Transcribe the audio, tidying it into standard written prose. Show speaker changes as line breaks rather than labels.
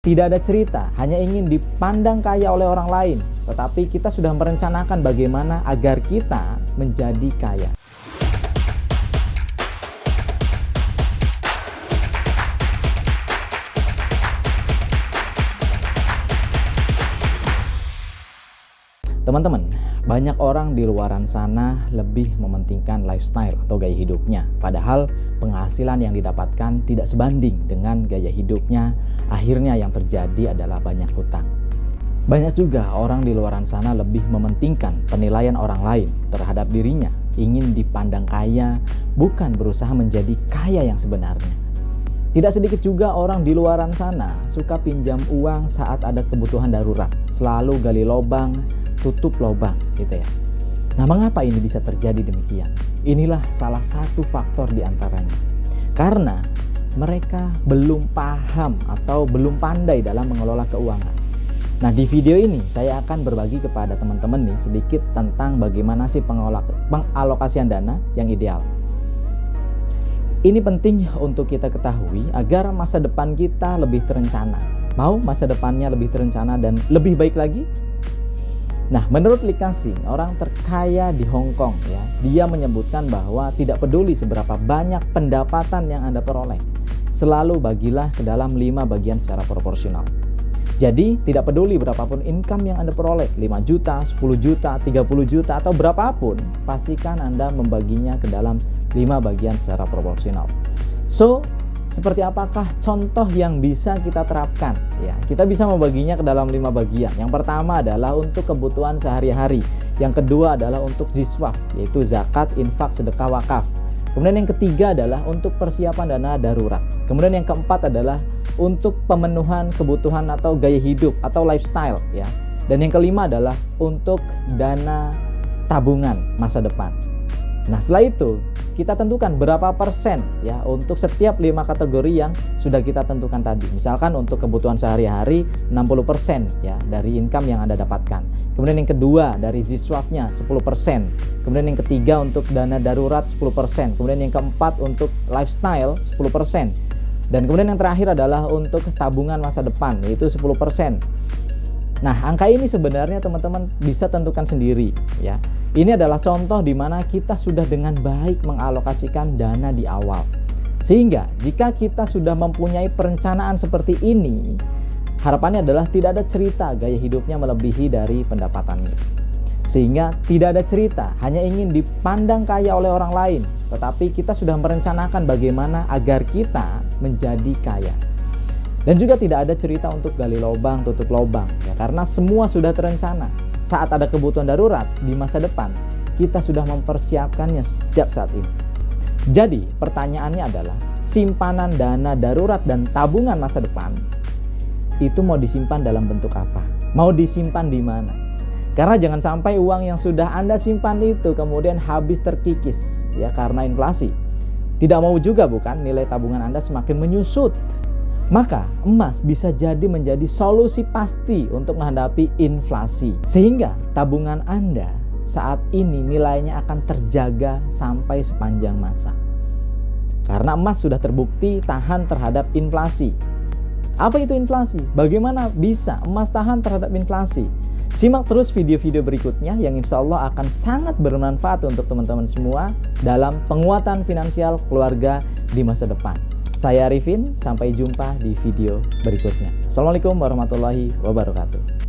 Tidak ada cerita, hanya ingin dipandang kaya oleh orang lain, tetapi kita sudah merencanakan bagaimana agar kita menjadi kaya. Teman-teman, banyak orang di luaran sana lebih mementingkan lifestyle atau gaya hidupnya. Padahal penghasilan yang didapatkan tidak sebanding dengan gaya hidupnya. Akhirnya yang terjadi adalah banyak hutang. Banyak juga orang di luaran sana lebih mementingkan penilaian orang lain terhadap dirinya. Ingin dipandang kaya, bukan berusaha menjadi kaya yang sebenarnya. Tidak sedikit juga orang di luaran sana suka pinjam uang saat ada kebutuhan darurat. Selalu gali lubang, tutup lubang gitu ya. Nah, mengapa ini bisa terjadi demikian? Inilah salah satu faktor di antaranya. Karena mereka belum paham atau belum pandai dalam mengelola keuangan. Nah, di video ini saya akan berbagi kepada teman-teman nih sedikit tentang bagaimana sih pengalokasian dana yang ideal. Ini penting untuk kita ketahui agar masa depan kita lebih terencana. Mau masa depannya lebih terencana dan lebih baik lagi? Nah, menurut Lee Ka-shing, orang terkaya di Hong Kong ya, dia menyebutkan bahwa tidak peduli seberapa banyak pendapatan yang Anda peroleh, selalu bagilah ke dalam 5 bagian secara proporsional. Jadi, tidak peduli berapapun income yang Anda peroleh, 5 juta, 10 juta, 30 juta, atau berapapun, pastikan Anda membaginya ke dalam 5 bagian secara proporsional. So, seperti apakah contoh yang bisa kita terapkan? Ya, kita bisa membaginya ke dalam 5 bagian. Yang pertama adalah untuk kebutuhan sehari-hari. Yang kedua adalah untuk ziswaf, yaitu zakat, infak, sedekah, wakaf. Kemudian yang ketiga adalah untuk persiapan dana darurat. Kemudian yang keempat adalah untuk pemenuhan kebutuhan atau gaya hidup atau lifestyle ya. Dan yang kelima adalah untuk dana tabungan masa depan. Nah, setelah itu kita tentukan berapa persen ya untuk setiap 5 kategori yang sudah kita tentukan tadi. Misalkan untuk kebutuhan sehari-hari 60% ya dari income yang Anda dapatkan. Kemudian yang kedua dari ziswafnya 10%. Kemudian yang ketiga untuk dana darurat 10%. Kemudian yang keempat untuk lifestyle 10%. Dan kemudian yang terakhir adalah untuk tabungan masa depan yaitu 10%. Nah, angka ini sebenarnya teman-teman bisa tentukan sendiri ya. Ini adalah contoh di mana kita sudah dengan baik mengalokasikan dana di awal. Sehingga jika kita sudah mempunyai perencanaan seperti ini, harapannya adalah tidak ada cerita gaya hidupnya melebihi dari pendapatannya. Sehingga tidak ada cerita hanya ingin dipandang kaya oleh orang lain, tetapi kita sudah merencanakan bagaimana agar kita menjadi kaya. Dan juga tidak ada cerita untuk gali lubang, tutup lubang ya, karena semua sudah terencana. Saat ada kebutuhan darurat di masa depan, kita sudah mempersiapkannya sejak saat ini. Jadi, pertanyaannya adalah, simpanan dana darurat dan tabungan masa depan itu mau disimpan dalam bentuk apa? Mau disimpan di mana? Karena jangan sampai uang yang sudah Anda simpan itu kemudian habis terkikis ya karena inflasi. Tidak mau juga bukan nilai tabungan Anda semakin menyusut. Maka emas bisa jadi menjadi solusi pasti untuk menghadapi inflasi. Sehingga tabungan Anda saat ini nilainya akan terjaga sampai sepanjang masa. Karena emas sudah terbukti tahan terhadap inflasi. Apa itu inflasi? Bagaimana bisa emas tahan terhadap inflasi? Simak terus video-video berikutnya yang insya Allah akan sangat bermanfaat untuk teman-teman semua dalam penguatan finansial keluarga di masa depan. Saya Arifin, sampai jumpa di video berikutnya. Assalamualaikum warahmatullahi wabarakatuh.